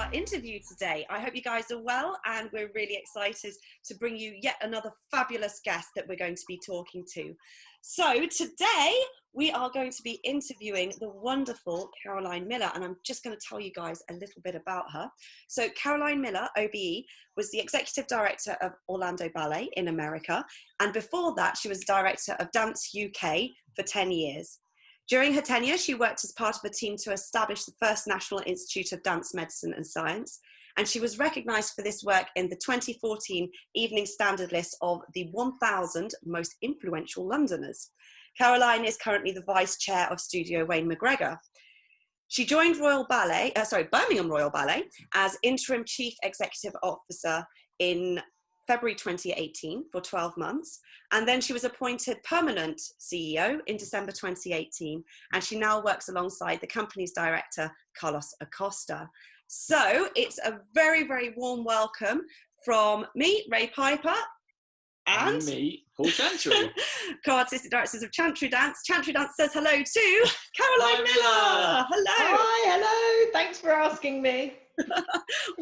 our interview today. I hope you guys are well, and we're really excited to bring you yet another fabulous guest that we're going to be talking to. So today we are going to be interviewing the wonderful Caroline Miller, and I'm just going to tell you guys a little bit about her. So Caroline Miller OBE was the executive director of Orlando Ballet in America, and before that she was director of Dance UK for 10 years. During her tenure, she worked as part of a team to establish the first National Institute of Dance Medicine and Science, and she was recognised for this work in the 2014 Evening Standard list of the 1,000 most influential Londoners. Caroline is currently the Vice Chair of Studio Wayne McGregor. She joined Birmingham Royal Ballet as Interim Chief Executive Officer in February 2018 for 12 months, and then she was appointed permanent CEO in December 2018, and she now works alongside the company's director, Carlos Acosta. So it's a very, very warm welcome from me, Ray Piper, and me, Paul Chantry, co-artistic directors of Chantry Dance. Chantry Dance says hello to Caroline Miller. Hello. Hi, hello. Thanks for asking me.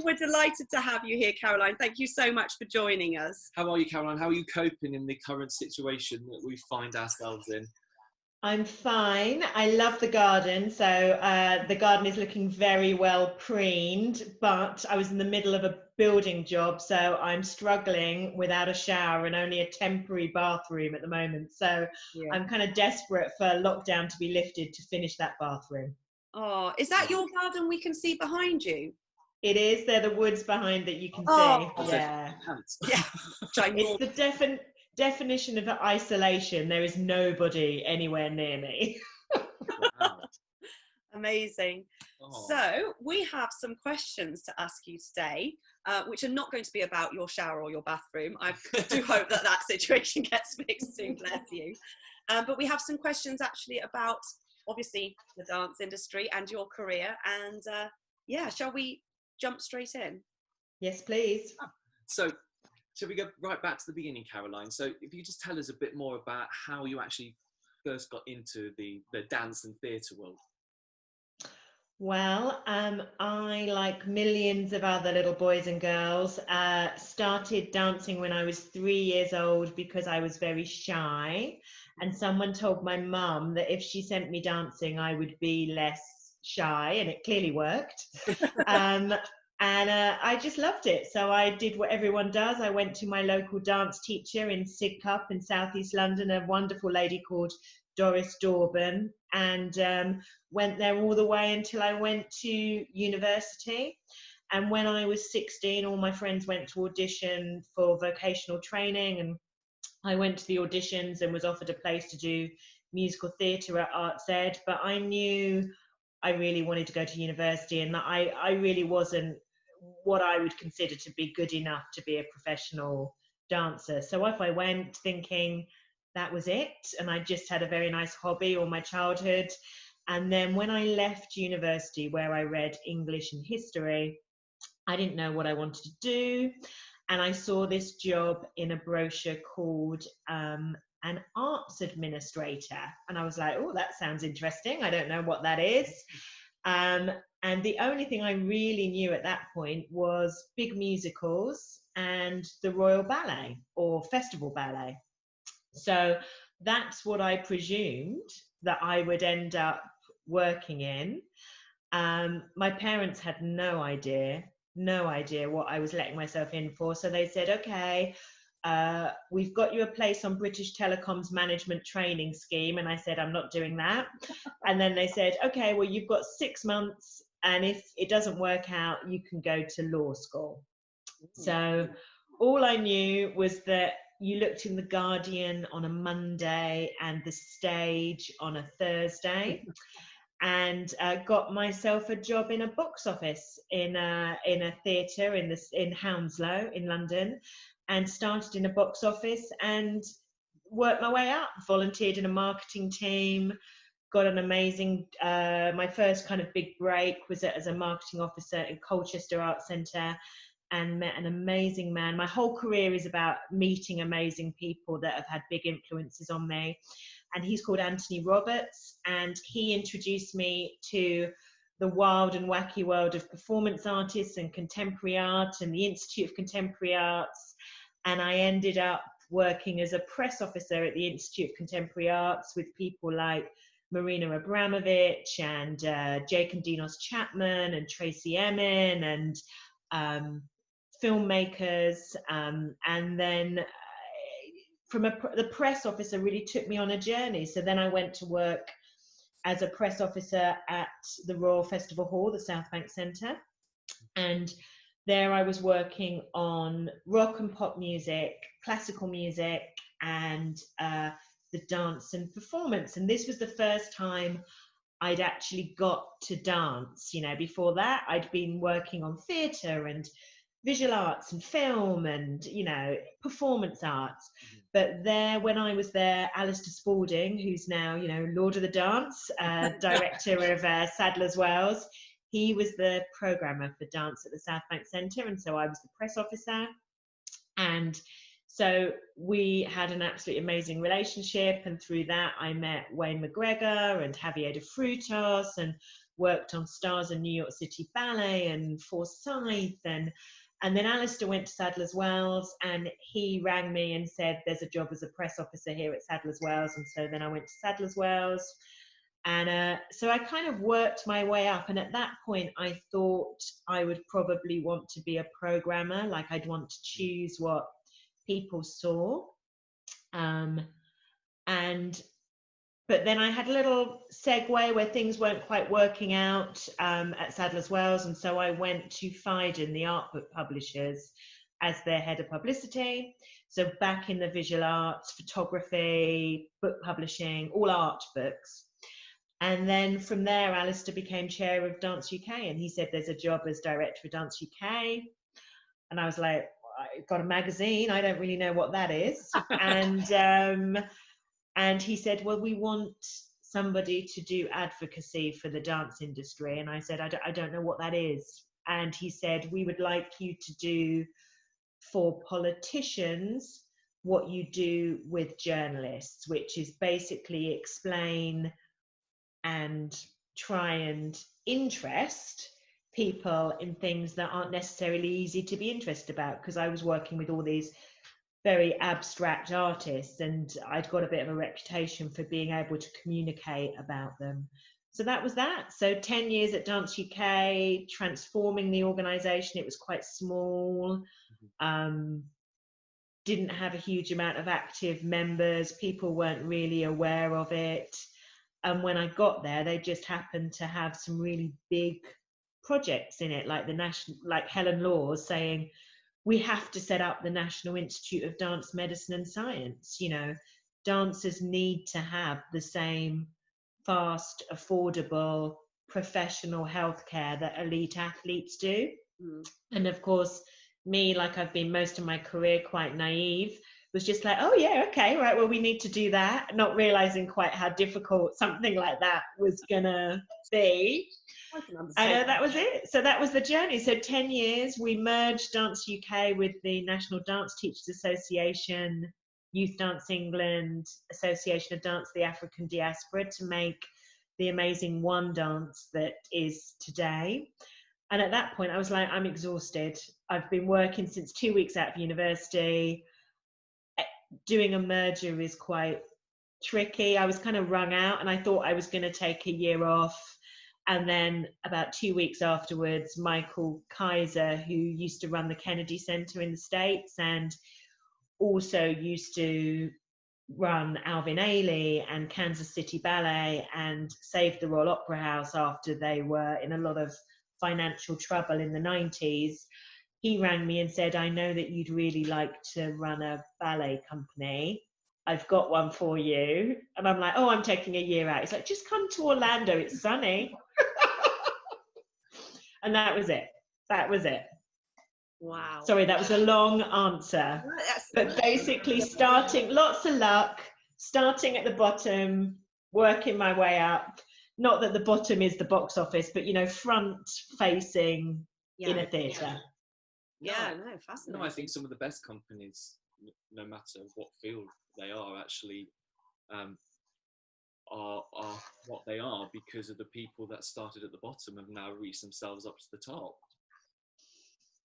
We're delighted to have you here, Caroline. Thank you so much for joining us. How are you, Caroline? How are you coping in the current situation that we find ourselves in? I'm fine. I love the garden. So the garden is looking very well preened, but I was in the middle of a building job, so I'm struggling without a shower and only a temporary bathroom at the moment. So yeah. I'm kind of desperate for lockdown to be lifted to finish that bathroom. Oh, is that your garden we can see behind you? It is. They're the woods behind that you can see. Yeah. Yeah. It's the definition of isolation. There is nobody anywhere near me. Wow. Amazing. Oh. So we have some questions to ask you today, which are not going to be about your shower or your bathroom. I do hope that that situation gets fixed soon, bless you. But we have some questions actually about, obviously, the dance industry and your career. And yeah, shall we jump straight in? Yes, please. So, shall we go right back to the beginning, Caroline? So if you just tell us a bit more about how you actually first got into the dance and theatre world. Well, I, like millions of other little boys and girls, started dancing when I was 3 years old because I was very shy. And someone told my mum that if she sent me dancing, I would be less shy, and it clearly worked. And I just loved it. So I did what everyone does. I went to my local dance teacher in Sidcup in Southeast London, a wonderful lady called Doris Dorban, and went there all the way until I went to university. And when I was 16, all my friends went to audition for vocational training, and I went to the auditions and was offered a place to do musical theatre at Arts Ed, but I knew I really wanted to go to university, and that I really wasn't what I would consider to be good enough to be a professional dancer. So off I went thinking that was it, and I just had a very nice hobby all my childhood. And then when I left university, where I read English and history, I didn't know what I wanted to do, and I saw this job in a brochure called an arts administrator, and I was like, oh, that sounds interesting. I don't know what that is. And the only thing I really knew at that point was big musicals and the Royal Ballet or Festival Ballet. So that's what I presumed that I would end up working in. My parents had no idea what I was letting myself in for. So they said, okay, we've got you a place on British Telecom's management training scheme. And I said, I'm not doing that. And then they said, okay, well, you've got 6 months, and if it doesn't work out, you can go to law school. So all I knew was that you looked in the Guardian on a Monday and the Stage on a Thursday, and got myself a job in a box office in a theatre in Hounslow in London, and started in a box office and worked my way up, volunteered in a marketing team, got an amazing, my first kind of big break was as a marketing officer in Colchester Arts Centre, and met an amazing man. My whole career is about meeting amazing people that have had big influences on me. And he's called Anthony Roberts, and he introduced me to the wild and wacky world of performance artists and contemporary art and the Institute of Contemporary Arts. And I ended up working as a press officer at the Institute of Contemporary Arts with people like Marina Abramovich and Jake and Dinos Chapman and Tracy Emin and filmmakers. And then the press officer really took me on a journey. So then I went to work as a press officer at the Royal Festival Hall, the South Bank Centre. And there I was working on rock and pop music, classical music, and the dance and performance. And this was the first time I'd actually got to dance. You know, before that, I'd been working on theatre and visual arts and film and, you know, performance arts. But there, when I was there, Alistair Spalding, who's now, you know, Lord of the Dance, director of Sadler's Wells, he was the programmer for dance at the South Bank Centre, and so I was the press officer. And so we had an absolutely amazing relationship, and through that I met Wayne McGregor and Javier de Frutos and worked on stars in New York City Ballet and Forsyth. And then Alistair went to Sadler's Wells, and he rang me and said, there's a job as a press officer here at Sadler's Wells. And so then I went to Sadler's Wells. And so I kind of worked my way up. And at that point, I thought I would probably want to be a programmer, like I'd want to choose what people saw. But then I had a little segue where things weren't quite working out at Sadler's Wells. And so I went to Phaidon, the art book publishers, as their head of publicity. So back in the visual arts, photography, book publishing, all art books. And then from there, Alistair became chair of Dance UK. And he said, there's a job as director of Dance UK. And I was like, I've got a magazine. I don't really know what that is. And he said, well, we want somebody to do advocacy for the dance industry. And I said, I don't know what that is. And he said, we would like you to do for politicians what you do with journalists, which is basically explain and try and interest people in things that aren't necessarily easy to be interested about. Because I was working with all these very abstract artists, and I'd got a bit of a reputation for being able to communicate about them. So that was that. So 10 years at Dance UK, transforming the organisation. It was quite small, didn't have a huge amount of active members. People weren't really aware of it. And when I got there, they just happened to have some really big projects in it, like like Helen Laws saying, we have to set up the National Institute of Dance Medicine and Science. You know, dancers need to have the same fast, affordable, professional healthcare that elite athletes do. And of course, me, like I've been most of my career quite naive, was just like, oh yeah, okay, right, well, we need to do that, not realizing quite how difficult something like that was gonna be. I know, that was it. So that was the journey. So 10 years, we merged Dance UK with the National Dance Teachers Association, Youth Dance England, Association of Dance, the African Diaspora, to make the amazing One Dance that is today. And at that point, I was like, I'm exhausted. I've been working since 2 weeks out of university. Doing a merger is quite tricky. I was kind of wrung out, and I thought I was going to take a year off. And then about 2 weeks afterwards, Michael Kaiser, who used to run the Kennedy Center in the States and also used to run Alvin Ailey and Kansas City Ballet and saved the Royal Opera House after they were in a lot of financial trouble in the 90s, he rang me and said, I know that you'd really like to run a ballet company. I've got one for you. And I'm like, oh, I'm taking a year out. He's like, just come to Orlando. It's sunny. And that was it. That was it. Wow. Sorry, that was a long answer. But basically starting, lots of luck, starting at the bottom, working my way up. Not that the bottom is the box office, but, you know, front facing in a theatre. Yeah, no, fascinating. No, I think some of the best companies, no matter what field they are, actually are what they are because of the people that started at the bottom have now reached themselves up to the top.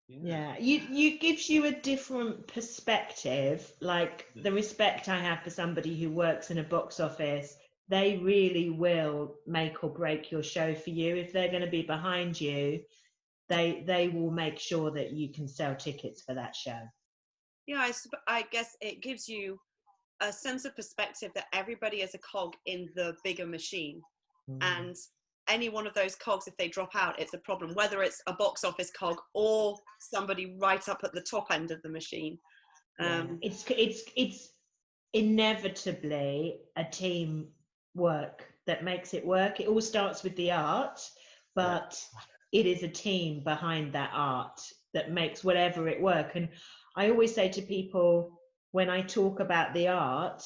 Yeah, you gives you a different perspective. Like the respect I have for somebody who works in a box office, they really will make or break your show for you. If they're going to be behind you, they will make sure that you can sell tickets for that show. Yeah, I guess it gives you a sense of perspective that everybody is a cog in the bigger machine. And any one of those cogs, if they drop out, it's a problem, whether it's a box office cog or somebody right up at the top end of the machine. It's inevitably a team work that makes it work. It all starts with the art, but it is a team behind that art that makes whatever it work. And I always say to people, when I talk about the art,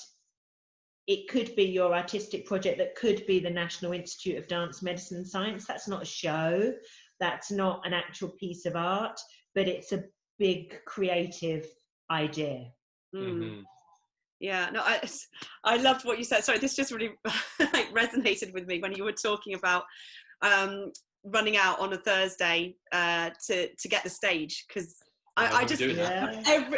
it could be your artistic project, that could be the National Institute of Dance, Medicine and Science. That's not a show, that's not an actual piece of art, but it's a big creative idea. Yeah, no, I loved what you said. Sorry, this just really like resonated with me when you were talking about running out on a Thursday to get the stage, because I just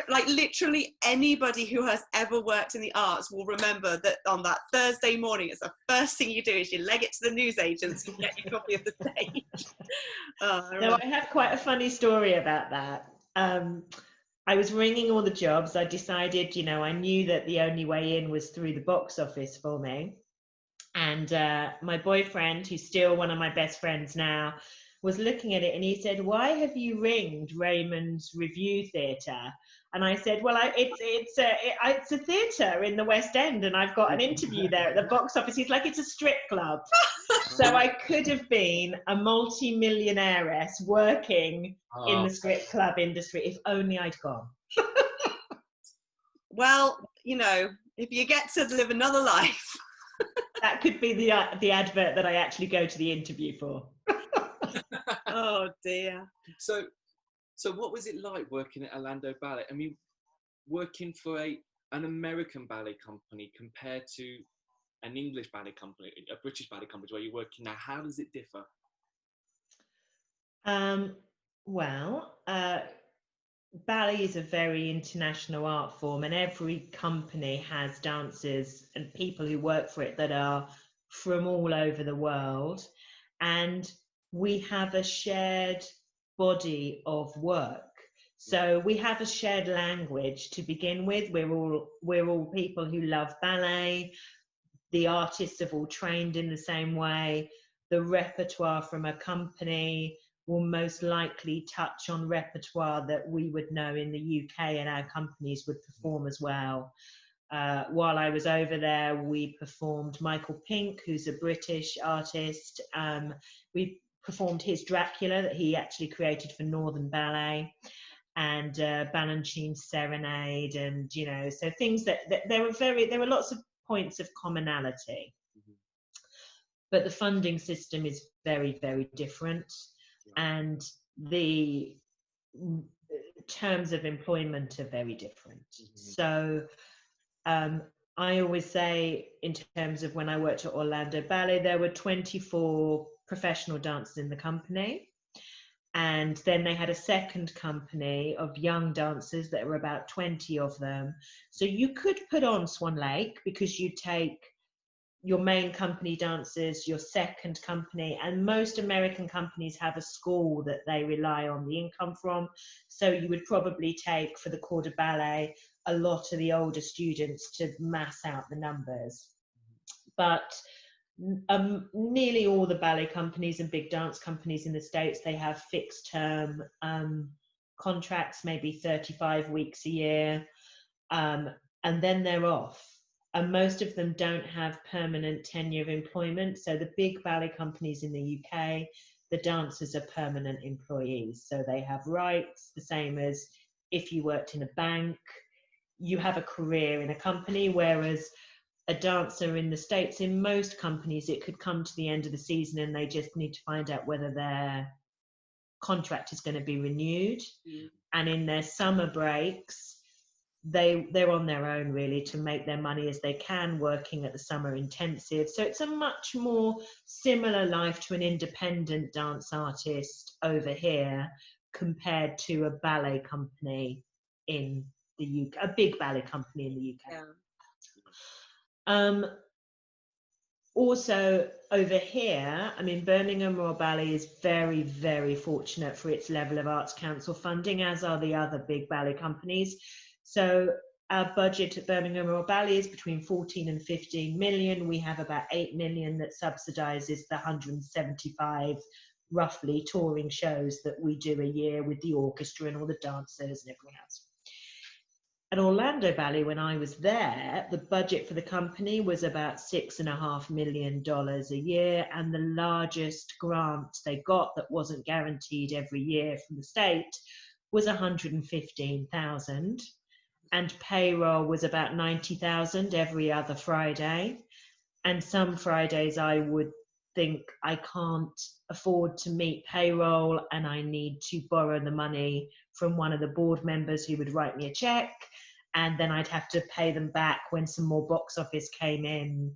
like literally anybody who has ever worked in the arts will remember that on that Thursday morning, it's the first thing you do is you leg it to the newsagents and get your copy of the stage. I have quite a funny story about that. I was ringing all the jobs. I decided, I knew that the only way in was through the box office for me. And my boyfriend, who's still one of my best friends now, was looking at it and he said, "Why have you ringed Raymond's Review Theatre?" And I said, "Well, it's a theatre in the West End and I've got an interview there at the box office." He's like, "It's a strip club." So I could have been a multi-millionairess working in the strip club industry if only I'd gone. Well, if you get to live another life. That could be the advert that I actually go to the interview for. Oh dear. So what was it like working at Orlando Ballet? I mean, working for an American ballet company compared to an English ballet company, a British ballet company where you're working now, how does it differ? Ballet is a very international art form, and every company has dancers and people who work for it that are from all over the world. And we have a shared body of work. So we have a shared language to begin with. We're all people who love ballet. The artists have all trained in the same way. The repertoire from a company will most likely touch on repertoire that we would know in the UK, and our companies would perform as well. While I was over there, we performed Michael Pink, who's a British artist. We performed his Dracula that he actually created for Northern Ballet, and Balanchine's Serenade, and so things that there were lots of points of commonality. But the funding system is very, very different, and the terms of employment are very different. So I always say, in terms of when I worked at Orlando Ballet, there were 24 professional dancers in the company. And then they had a second company of young dancers that were about 20 of them. So you could put on Swan Lake, because you take your main company dancers, your second company, and most American companies have a school that they rely on the income from. So you would probably take, for the corps de ballet, a lot of the older students to mass out the numbers. But nearly all the ballet companies and big dance companies in the States, they have fixed term contracts, maybe 35 weeks a year, and then they're off. And most of them don't have permanent tenure of employment. So the big ballet companies in the UK, the dancers are permanent employees. So they have rights, the same as if you worked in a bank, you have a career in a company, whereas a dancer in the States, in most companies, it could come to the end of the season and they just need to find out whether their contract is going to be renewed. And in their summer breaks, they're on their own really to make their money as they can, working at the summer intensive. So it's a much more similar life to an independent dance artist over here compared to a ballet company in the UK, a big ballet company in the UK. Yeah. Also over here, I mean, Birmingham Royal Ballet is very, very fortunate for its level of Arts Council funding, as are the other big ballet companies. So our budget at Birmingham Royal Ballet is between 14 and 15 million. We have about 8 million that subsidises the 175 roughly touring shows that we do a year with the orchestra and all the dancers and everyone else. At Orlando Ballet, when I was there, the budget for the company was about $6.5 million a year, and the largest grant they got that wasn't guaranteed every year from the state was 115,000, and payroll was about 90,000 every other Friday. And some Fridays I would think I can't afford to meet payroll and I need to borrow the money from one of the board members who would write me a check, and then I'd have to pay them back when some more box office came in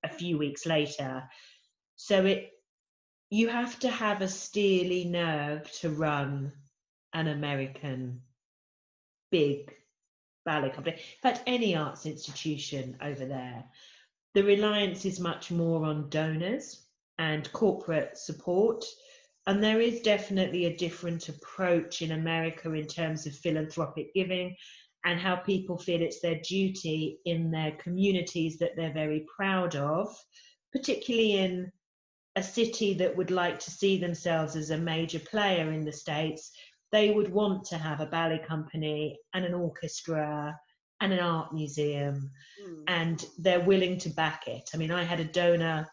a few weeks later. So you have to have a steely nerve to run an American big ballet company. In fact, any arts institution over there, the reliance is much more on donors and corporate support. And there is definitely a different approach in America in terms of philanthropic giving and how people feel it's their duty in their communities that they're very proud of, particularly in a city that would like to see themselves as a major player in the States. They would want to have a ballet company and an orchestra and an art museum, and they're willing to back it. I mean, I had a donor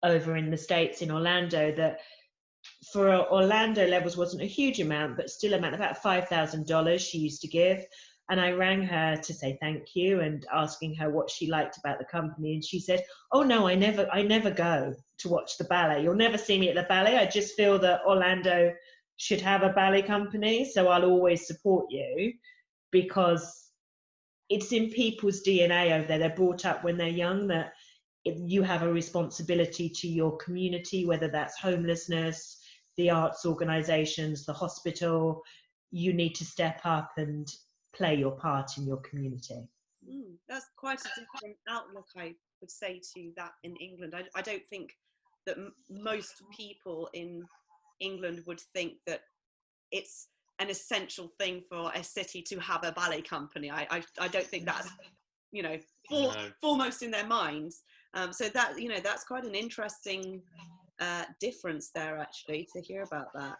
over in the States in Orlando that for Orlando levels wasn't a huge amount, but still amount, about $5,000 she used to give. And I rang her to say thank you and asking her what she liked about the company. And she said, oh no, I never go to watch the ballet. You'll never see me at the ballet. I just feel that Orlando should have a ballet company. So I'll always support you, because it's in people's DNA over there. They're brought up when they're young that you have a responsibility to your community, whether that's homelessness, the arts organisations, the hospital. You need to step up and play your part in your community. That's quite a different outlook, I would say, to that in England. I don't think that most people in England would think that it's an essential thing for a city to have a ballet company. I don't think that's, foremost in their minds. So that, that's quite an interesting difference there, actually, to hear about that.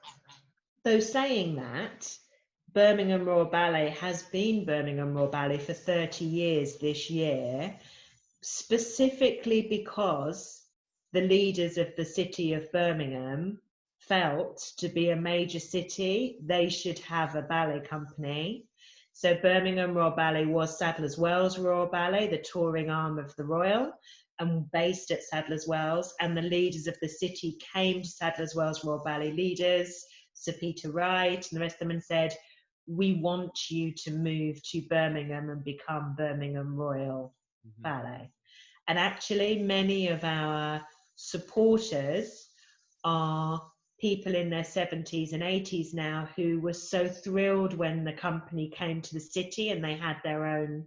So saying that, Birmingham Royal Ballet has been Birmingham Royal Ballet for 30 years this year, specifically because the leaders of the city of Birmingham felt, to be a major city, they should have a ballet company. So Birmingham Royal Ballet was Sadler's Wells Royal Ballet, the touring arm of the Royal, and based at Sadler's Wells. And the leaders of the city came to Sadler's Wells Royal Ballet leaders, Sir Peter Wright and the rest of them, and said, we want you to move to Birmingham and become Birmingham Royal Ballet. And actually, many of our supporters are people in their 70s and 80s now who were so thrilled when the company came to the city and they had their own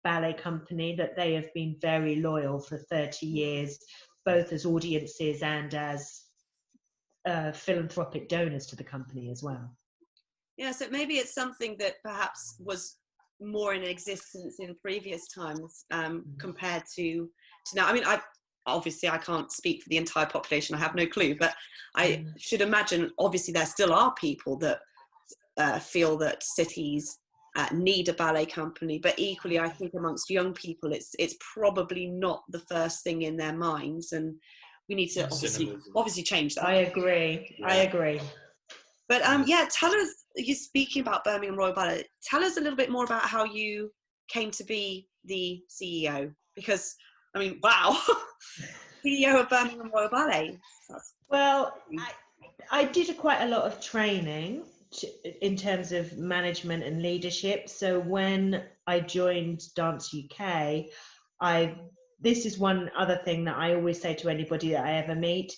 ballet company that they have been very loyal for 30 years, both as audiences and as philanthropic donors to the company as well. Yeah, so maybe it's something that perhaps was more in existence in previous times compared to now. I mean, obviously I can't speak for the entire population, I have no clue, but I should imagine obviously there still are people that feel that cities need a ballet company, but equally I think amongst young people it's probably not the first thing in their minds, and we need to obviously change that. I agree. But tell us, you're speaking about Birmingham Royal Ballet, tell us a little bit more about how you came to be the CEO, because I mean, wow, CEO of Birmingham Royal Ballet. Well, I did quite a lot of training in terms of management and leadership. So when I joined Dance UK, this is one other thing that I always say to anybody that I ever meet.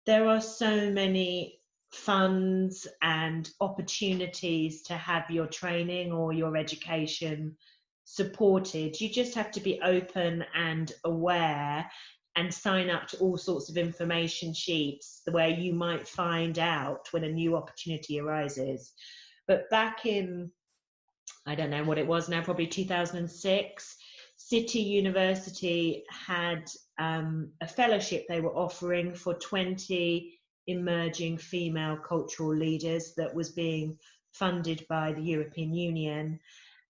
There are so many funds and opportunities to have your training or your education supported. You just have to be open and aware and sign up to all sorts of information sheets where you might find out when a new opportunity arises. But back in, I don't know what it was now, probably 2006, City University had a fellowship they were offering for 20 emerging female cultural leaders that was being funded by the European Union.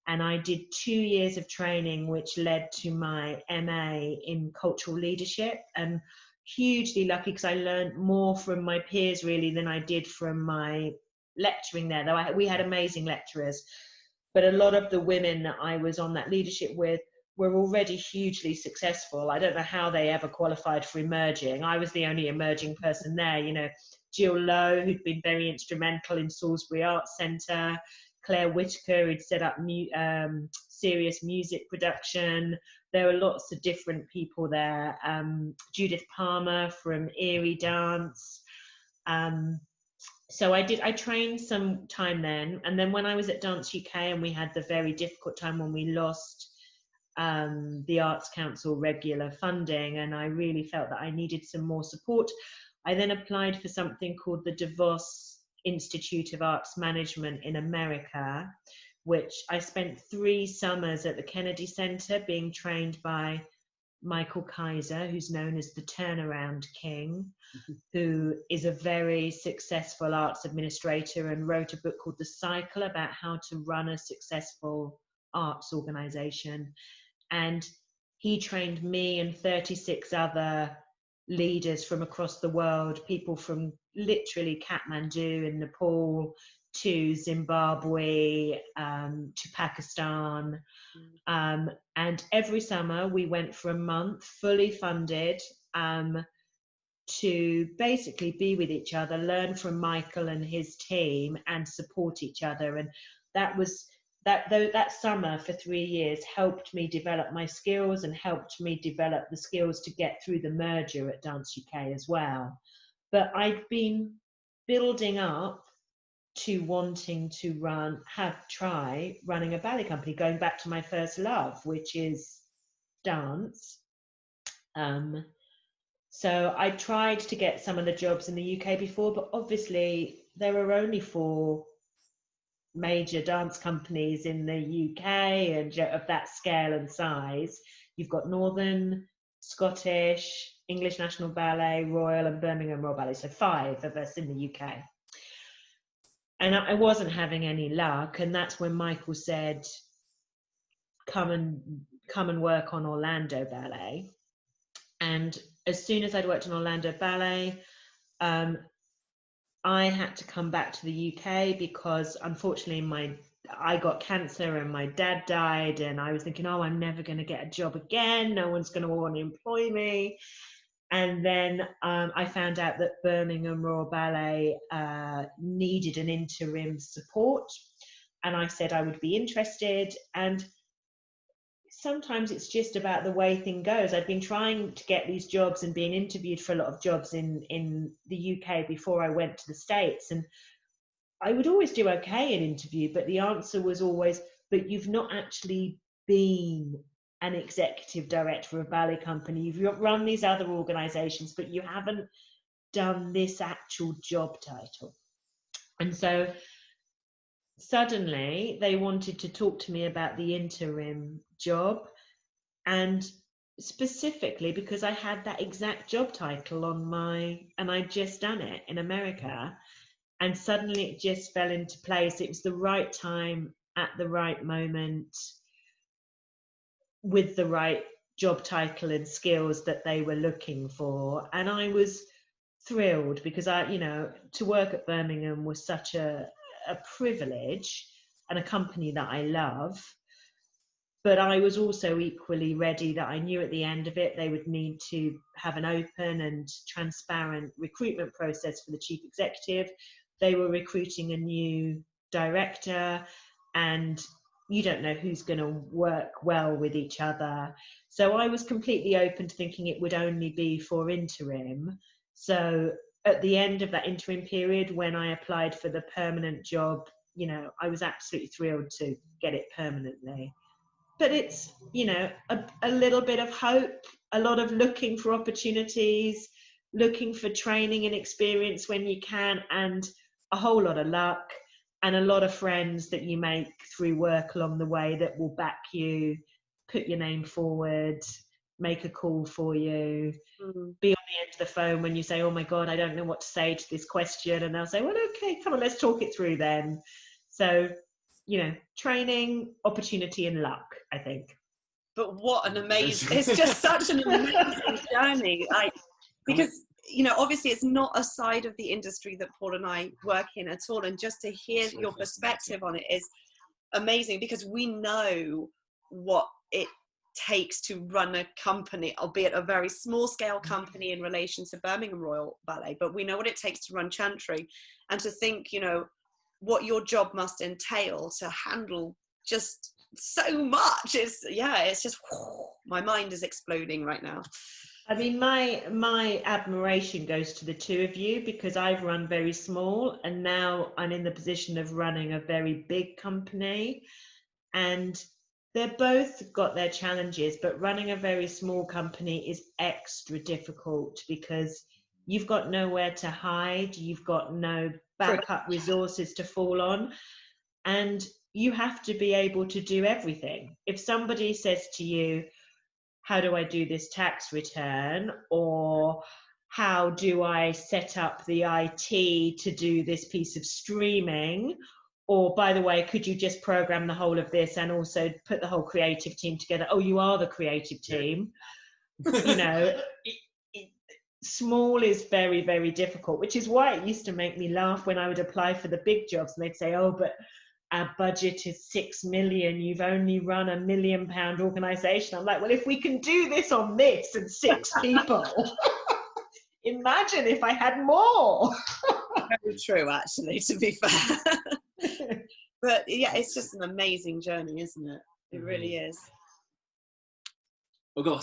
And I did 2 years of training, which led to my MA in cultural leadership, and hugely lucky because I learned more from my peers really than I did from my lecturing there, though we had amazing lecturers. But a lot of the women that I was on that leadership with were already hugely successful. I don't know how they ever qualified for emerging. I was the only emerging person there. You know, Jill Lowe, who'd been very instrumental in Salisbury Arts Centre, Claire Whitaker, who'd set up serious music production. There were lots of different people there. Judith Palmer from Erie Dance. So I trained some time then. And then when I was at Dance UK and we had the very difficult time when we lost the Arts Council regular funding, and I really felt that I needed some more support, I then applied for something called the DeVos Institute of Arts Management in America, which I spent 3 summers at the Kennedy Center being trained by Michael Kaiser, who's known as the Turnaround King, who is a very successful arts administrator and wrote a book called The Cycle about how to run a successful arts organization. And he trained me and 36 other leaders from across the world, people from literally Kathmandu in Nepal to Zimbabwe, to Pakistan. And every summer we went for a month, fully funded, to basically be with each other, learn from Michael and his team, and support each other. And that summer for 3 years helped me develop my skills and helped me develop the skills to get through the merger at Dance UK as well. But I'd been building up to wanting to try running a ballet company, going back to my first love, which is dance. So I tried to get some of the jobs in the UK before, but obviously there are only 4 major dance companies in the UK and of that scale and size. You've got Northern, Scottish, English National Ballet, Royal and Birmingham Royal Ballet, so 5 of us in the UK. And I wasn't having any luck, and that's when Michael said, come and work on Orlando Ballet. And as soon as I'd worked on Orlando Ballet, I had to come back to the UK because unfortunately I got cancer and my dad died, and I was thinking, oh, I'm never going to get a job again. No one's going to want to employ me. And then I found out that Birmingham Royal Ballet needed an interim support, and I said I would be interested. And sometimes it's just about the way thing goes. I'd been trying to get these jobs and being interviewed for a lot of jobs in the UK before I went to the States, and I would always do okay in interview, but the answer was always, but you've not actually been an executive director of a ballet company. You've run these other organizations, but you haven't done this actual job title. And so suddenly they wanted to talk to me about the interim job, and specifically because I had that exact job title and I'd just done it in America, and suddenly it just fell into place. It was the right time at the right moment with the right job title and skills that they were looking for. And I was thrilled because to work at Birmingham was such a privilege, and a company that I love. But I was also equally ready that I knew at the end of it they would need to have an open and transparent recruitment process for the chief executive. they were recruiting a new director, and you don't know who's going to work well with each other. So I was completely open to thinking it would only be for interim. So at the end of that interim period, when I applied for the permanent job, you know, I was absolutely thrilled to get it permanently. But it's, you know, a little bit of hope, a lot of looking for opportunities, looking for training and experience when you can, and a whole lot of luck, and a lot of friends that you make through work along the way that will back you, put your name forward, make a call for you, be on the end of the phone when you say, oh my God, I don't know what to say to this question. And they'll say, well, okay, come on, let's talk it through then. So, you know, training, opportunity and luck, I think. But what an amazing, it's just such an amazing journey. Because, you know, obviously it's not a side of the industry that Paul and I work in at all. And just to hear your perspective on it is amazing, because we know what it takes to run a company, albeit a very small scale company in relation to Birmingham Royal Ballet, but we know what it takes to run Chantry. And to think, you know, what your job must entail to handle just so much. It's just, my mind is exploding right now. I mean, my admiration goes to the two of you, because I've run very small and now I'm in the position of running a very big company, and they're both got their challenges, but running a very small company is extra difficult because you've got nowhere to hide, you've got no backup resources to fall on, and you have to be able to do everything. If somebody says to you, how do I do this tax return? Or how do I set up the IT to do this piece of streaming? Or, by the way, could you just program the whole of this and also put the whole creative team together? Oh, you are the creative team. You know, small is very, very difficult, which is why it used to make me laugh when I would apply for the big jobs and they'd say, oh, but our budget is 6 million, you've only run £1 million organisation. I'm like, well, if we can do this on this and 6 people, imagine if I had more. Very true, actually, to be fair. But yeah, it's just an amazing journey, isn't it? It really is. Oh God!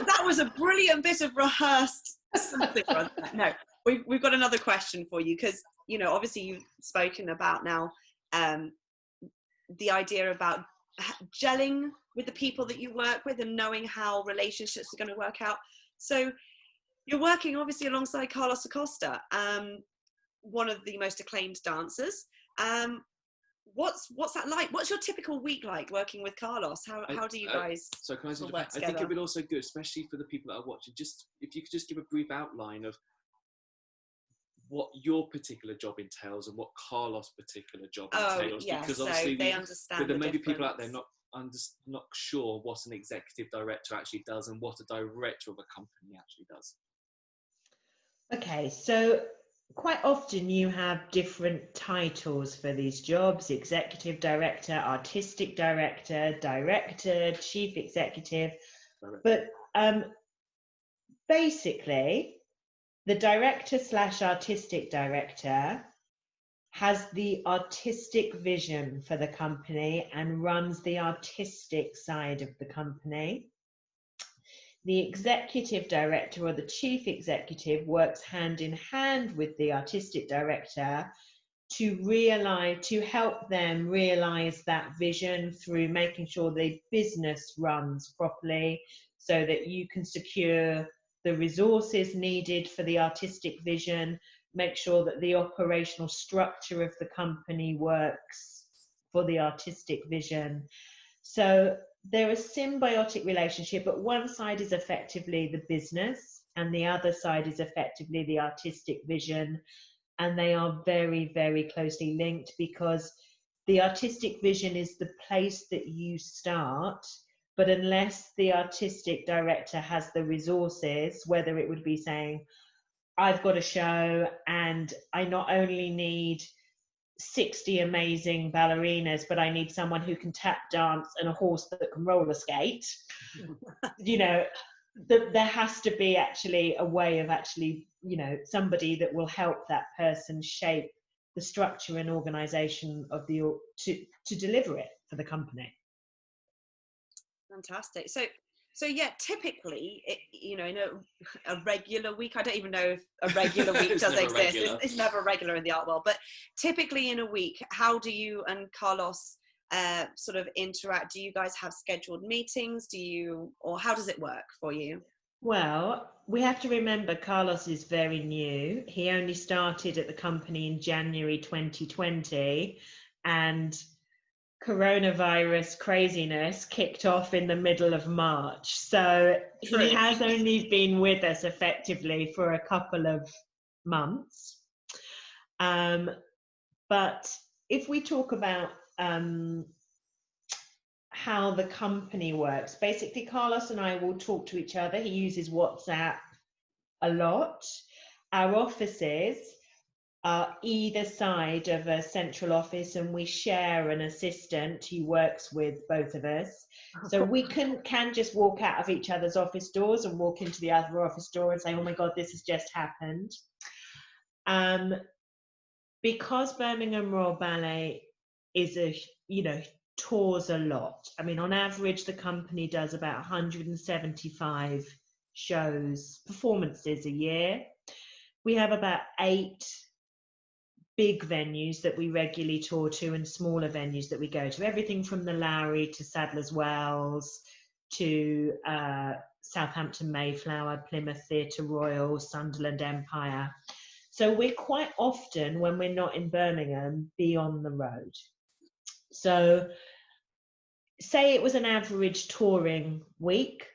That was a brilliant bit of rehearsed something. No, we've got another question for you, because, you know, obviously you've spoken about now the idea about gelling with the people that you work with and knowing how relationships are going to work out. So you're working obviously alongside Carlos Acosta, one of the most acclaimed dancers. What's that like? What's your typical week like working with Carlos? How do you guys work together? I think it would be also good, especially for the people that are watching, just if you could just give a brief outline of what your particular job entails and what Carlos' particular job entails, because obviously they understand. There may be people out there not sure what an executive director actually does and what a director of a company actually does. Okay, so quite often you have different titles for these jobs: executive director, artistic director, director, chief executive. But basically, the director/artistic director has the artistic vision for the company and runs the artistic side of the company. The executive director or the chief executive works hand in hand with the artistic director to help them realize that vision through making sure the business runs properly, so that you can secure the resources needed for the artistic vision, make sure that the operational structure of the company works for the artistic vision. So they're a symbiotic relationship, but one side is effectively the business and the other side is effectively the artistic vision. And they are very, very closely linked, because the artistic vision is the place that you start, but unless the artistic director has the resources, whether it would be saying, I've got a show and I not only need 60 amazing ballerinas, but I need someone who can tap dance and a horse that can roller skate. You know, there has to be actually a way of actually, you know, somebody that will help that person shape the structure and organization of the to deliver it for the company. Fantastic. So yeah, typically, you know, in a regular week, I don't even know if a regular week does exist. It's never regular in the art world, but typically in a week, how do you and Carlos sort of interact? Do you guys have scheduled meetings? Or how does it work for you? Well, we have to remember Carlos is very new. He only started at the company in January 2020, and coronavirus craziness kicked off in the middle of March. So he has only been with us effectively for a couple of months. But if we talk about how the company works, basically Carlos and I will talk to each other. He uses WhatsApp a lot. Our offices are either side of a central office, and we share an assistant who works with both of us. So we can just walk out of each other's office doors and walk into the other office door and say, oh my God, this has just happened. Because Birmingham Royal Ballet is tours a lot. I mean, on average, the company does about 175 performances a year. We have about 8 big venues that we regularly tour to and smaller venues that we go to, everything from the Lowry to Sadler's Wells to Southampton Mayflower, Plymouth Theatre Royal, Sunderland Empire. So we're quite often, when we're not in Birmingham, be on the road. So say it was an average touring week.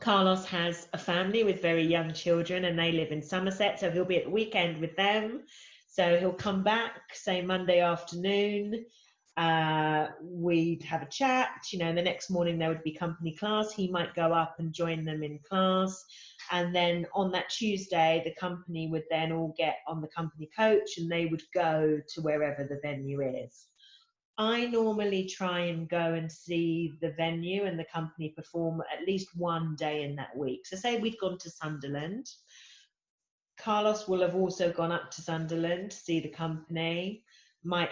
Carlos has a family with very young children and they live in Somerset, so he'll be at the weekend with them. So he'll come back, say Monday afternoon, we'd have a chat, you know, and the next morning there would be company class. He might go up and join them in class. And then on that Tuesday, the company would then all get on the company coach and they would go to wherever the venue is. I normally try and go and see the venue and the company perform at least one day in that week. So say we'd gone to Sunderland. Carlos will have also gone up to Sunderland to see the company.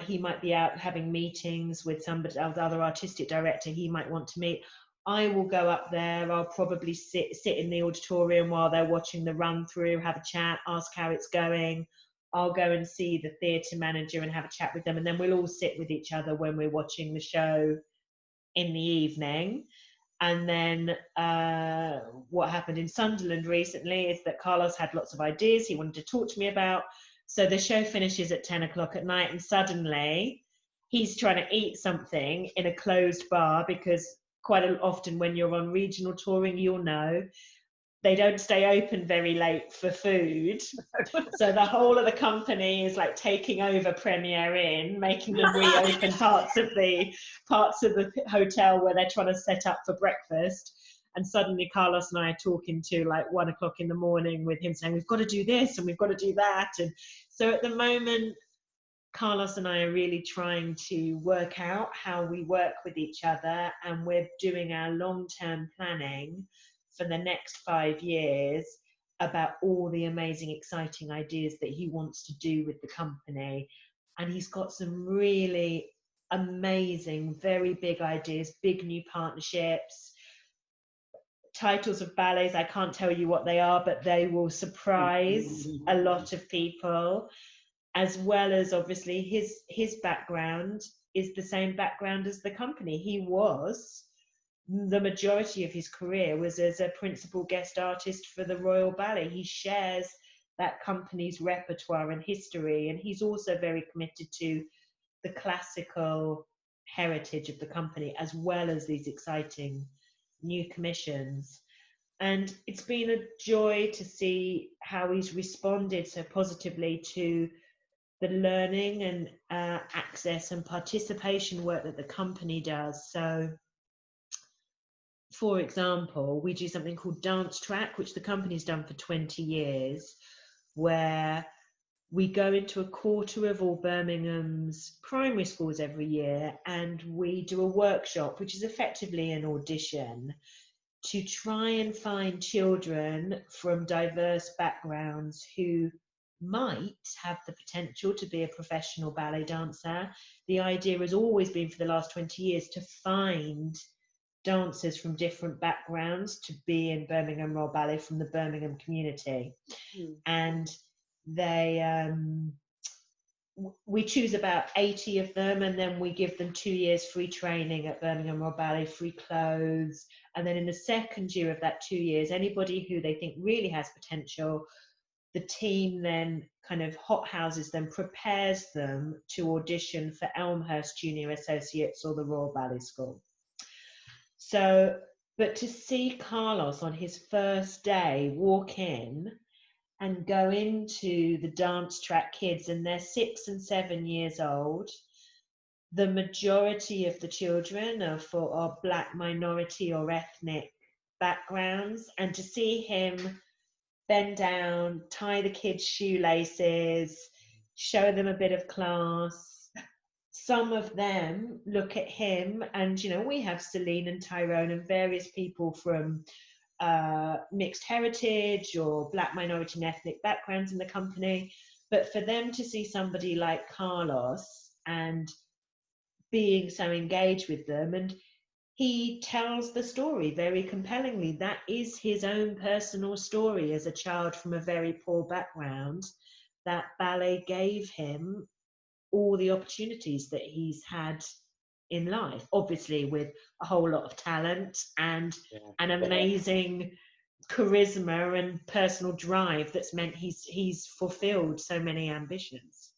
He might be out having meetings with somebody, other artistic director he might want to meet. I will go up there. I'll probably sit in the auditorium while they're watching the run through, have a chat, ask how it's going. I'll go and see the theatre manager and have a chat with them. And then we'll all sit with each other when we're watching the show in the evening. And then what happened in Sunderland recently is that Carlos had lots of ideas he wanted to talk to me about. So the show finishes at 10 o'clock at night and suddenly he's trying to eat something in a closed bar, because quite often when you're on regional touring, you'll know, they don't stay open very late for food. So the whole of the company is like taking over Premier Inn, making them reopen parts of the hotel where they're trying to set up for breakfast. And suddenly Carlos and I are talking to like 1 o'clock in the morning with him saying, we've got to do this and we've got to do that. And so at the moment, Carlos and I are really trying to work out how we work with each other, and we're doing our long-term planning for the next 5 years about all the amazing, exciting ideas that he wants to do with the company. And he's got some really amazing, very big ideas, big new partnerships, titles of ballets. I can't tell you what they are, but they will surprise a lot of people, as well as obviously his background is the same background as the company. The majority of his career was as a principal guest artist for the Royal Ballet. He shares that company's repertoire and history, and he's also very committed to the classical heritage of the company, as well as these exciting new commissions. And it's been a joy to see how he's responded so positively to the learning and access and participation work that the company does. So, for example, we do something called Dance Track, which the company's done for 20 years, where we go into a quarter of all Birmingham's primary schools every year, and we do a workshop, which is effectively an audition, to try and find children from diverse backgrounds who might have the potential to be a professional ballet dancer. The idea has always been for the last 20 years to find dancers from different backgrounds to be in Birmingham Royal Ballet from the Birmingham community. And they we choose about 80 of them, and then we give them 2 years free training at Birmingham Royal Ballet, free clothes. And then in the second year of that 2 years, anybody who they think really has potential, the team then kind of hothouses them, prepares them to audition for Elmhurst Junior Associates or the Royal Ballet School. So, but to see Carlos on his first day walk in and go into the dance track kids, and they're 6 and 7 years old, the majority of the children are Black minority or ethnic backgrounds, and to see him bend down, tie the kids' shoelaces, show them a bit of class. Some of them look at him, and we have Celine and Tyrone and various people from mixed heritage or Black minority and ethnic backgrounds in the company. But for them to see somebody like Carlos and being so engaged with them, and he tells the story very compellingly. That is his own personal story as a child from a very poor background, that ballet gave him all the opportunities that he's had in life, obviously with a whole lot of talent and an amazing charisma and personal drive that's meant he's fulfilled so many ambitions.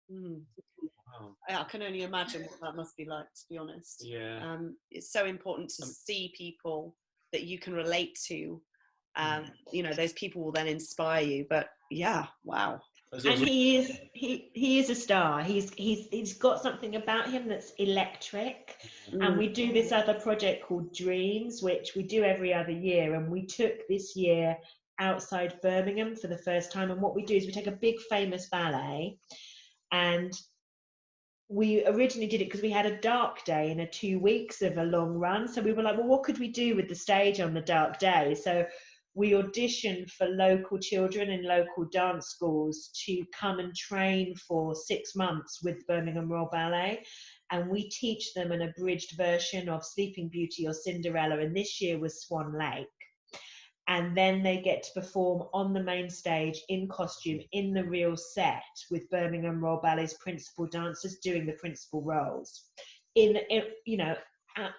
Wow. I can only imagine what that must be like, to be honest. Yeah. It's so important to see people that you can relate to. Those people will then inspire you. But yeah, wow. And he is a star. He's got something about him that's electric. And we do this other project called Dreams, which we do every other year. And we took this year outside Birmingham for the first time. And what we do is we take a big famous ballet, and we originally did it because we had a dark day in 2 weeks of a long run. So we were like, well, what could we do with the stage on the dark day? So we auditioned for local children in local dance schools to come and train for 6 months with Birmingham Royal Ballet. And we teach them an abridged version of Sleeping Beauty or Cinderella. And this year was Swan Lake. And then they get to perform on the main stage in costume in the real set with Birmingham Royal Ballet's principal dancers doing the principal roles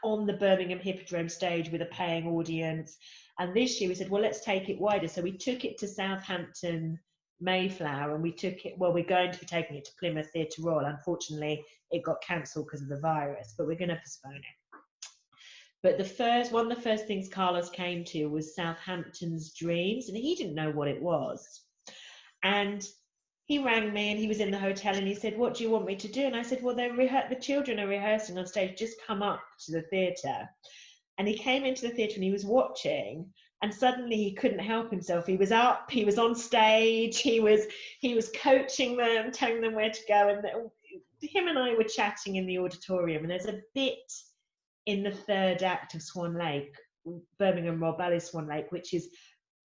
on the Birmingham Hippodrome stage with a paying audience. And this year we said, well, let's take it wider. So we took it to Southampton Mayflower, and we're going to be taking it to Plymouth Theatre Royal. Unfortunately, it got cancelled because of the virus, but we're going to postpone it. But one of the first things Carlos came to was Southampton's Dreams, and he didn't know what it was. And he rang me, and he was in the hotel, and he said, what do you want me to do? And I said, well, the children are rehearsing on stage, just come up to the theatre. And he came into the theatre and he was watching, and suddenly he couldn't help himself. He was up, he was on stage, he was coaching them, telling them where to go. And him and I were chatting in the auditorium, and there's a bit in the third act of Swan Lake, Birmingham Royal Ballet Swan Lake, which is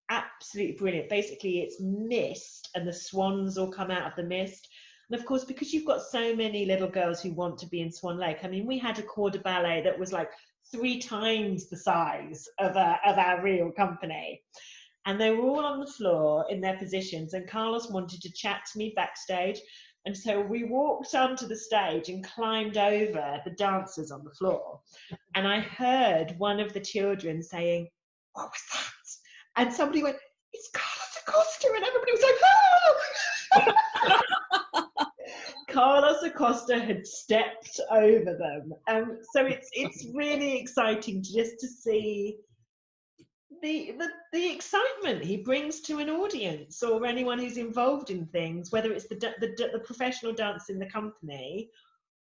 absolutely brilliant. Basically, it's mist, and the swans all come out of the mist. And of course, because you've got so many little girls who want to be in Swan Lake, I mean, we had a corps de ballet that was like 3 times the size of our real company. And they were all on the floor in their positions, and Carlos wanted to chat to me backstage. And so we walked onto the stage and climbed over the dancers on the floor. And I heard one of the children saying, what was that? And somebody went, it's Carlos Acosta. And everybody was like, oh! Carlos Acosta had stepped over them. So it's really exciting just to see the excitement he brings to an audience, or anyone who's involved in things, whether it's the professional dance in the company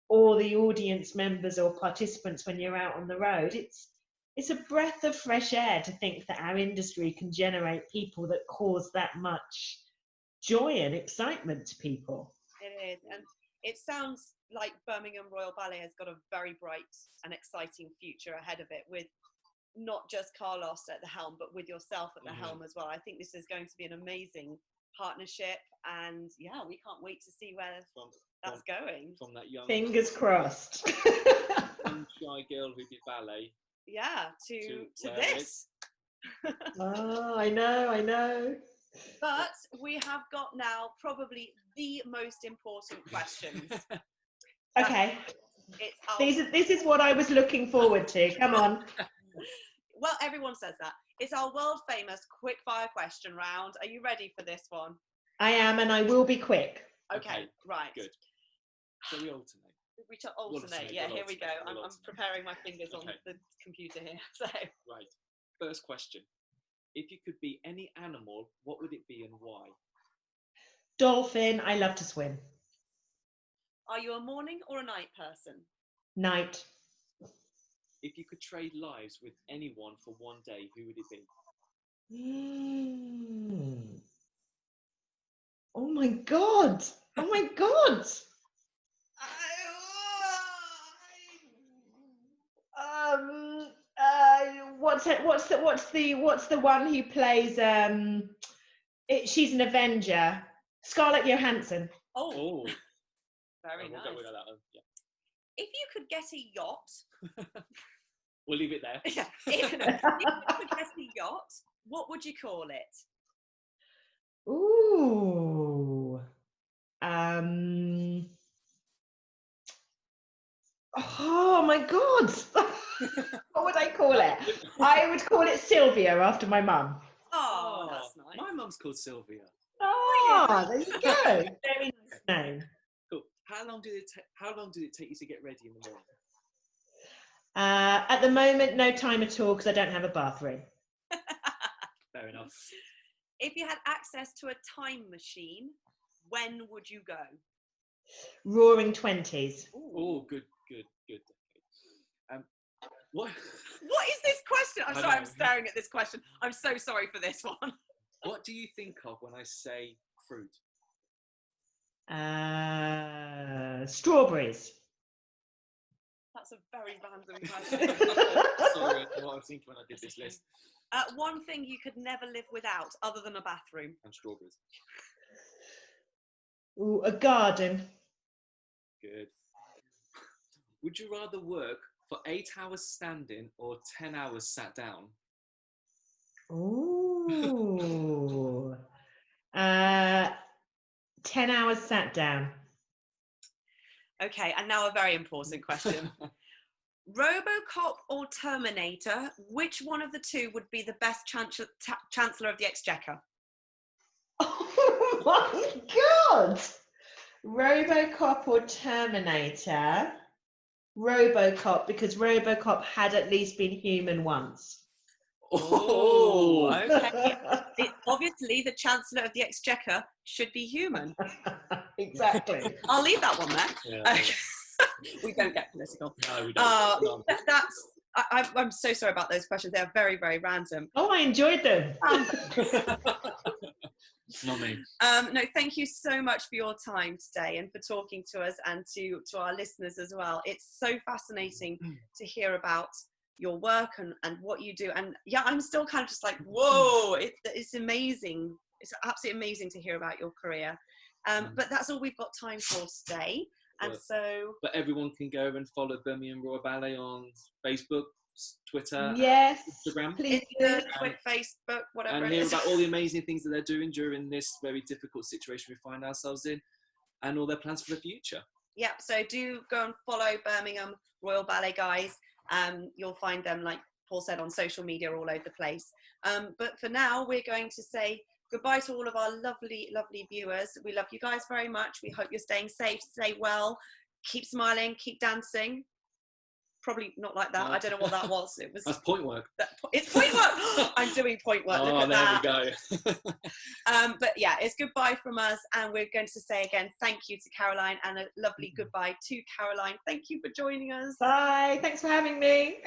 or the audience members or participants when you're out on the road. It's a breath of fresh air to think that our industry can generate people that cause that much joy and excitement to people. It is, and it sounds like Birmingham Royal Ballet has got a very bright and exciting future ahead of it, with not just Carlos at the helm, but with yourself at the helm as well. I think this is going to be an amazing partnership, and yeah, we can't wait to see where that's going. From that young, Fingers crossed. young shy girl who did ballet. Yeah, to this. Oh, I know. But we have got now probably the most important questions. Okay. This is what I was looking forward to. Come on. Well, everyone says that. It's our world famous quick fire question round. Are you ready for this one? I am, and I will be quick. Okay, right. Good. So we alternate. We alternate. Yeah, here we go. I'm preparing my fingers on the computer here. So. Right. First question. If you could be any animal, what would it be and why? Dolphin. I love to swim. Are you a morning or a night person? Night. If you could trade lives with anyone for one day, who would it be? Oh my God. Oh my God. What's the one who plays she's an Avenger. Scarlett Johansson. Oh. Very nice. We'll go that one. Yeah. If you could get a yacht, we'll leave it there. Yeah. If you could get a yacht, what would you call it? Ooh. Oh my God. What would I call it? I would call it Sylvia after my mum. Oh, that's nice. My mum's called Sylvia. Oh, there you go. Very nice name. Cool. How long did it take you to get ready in the morning? At the moment, no time at all because I don't have a bathroom. Fair enough. If you had access to a time machine, when would you go? Roaring 20s. Oh, good. What is this question? I'm sorry, I'm staring at this question. I'm so sorry for this one. What do you think of when I say fruit? Strawberries. That's a very random question. Sorry, what I was thinking when I did this list. One thing you could never live without, other than a bathroom. And strawberries. Ooh, a garden. Good. Would you rather work for 8 hours standing or 10 hours sat down? Ooh. 10 hours sat down. Okay, and now a very important question. Robocop or Terminator, which one of the two would be the best Chancellor of the Exchequer? Oh my God! Robocop or Terminator? Robocop, because Robocop had at least been human once. Oh, okay. Obviously, the Chancellor of the Exchequer should be human. Exactly. I'll leave that one there. Yeah. We don't get political. No, we don't. I'm so sorry about those questions. They're very, very random. Oh, I enjoyed them. Not me. No, thank you so much for your time today and for talking to us and to our listeners as well. It's so fascinating to hear about your work and what you do. And yeah, I'm still kind of just like, whoa, it's amazing. It's absolutely amazing to hear about your career. But that's all we've got time for today. But everyone can go and follow Birmingham Royal Ballet on Facebook, Twitter, yes, Instagram, please Twitter, Facebook, whatever. And hear about all the amazing things that they're doing during this very difficult situation we find ourselves in, and all their plans for the future. Yeah, so do go and follow Birmingham Royal Ballet, guys. You'll find them, like Paul said, on social media all over the place. But for now, we're going to say goodbye to all of our lovely, lovely viewers. We love you guys very much. We hope you're staying safe, stay well, keep smiling, keep dancing. Probably not like that. I don't know what that was. It was. That's point work. It's point work. I'm doing point work. Look at that. There we go. But yeah, it's goodbye from us, and we're going to say again thank you to Caroline, and a lovely goodbye to Caroline. Thank you for joining us. Bye. Thanks for having me.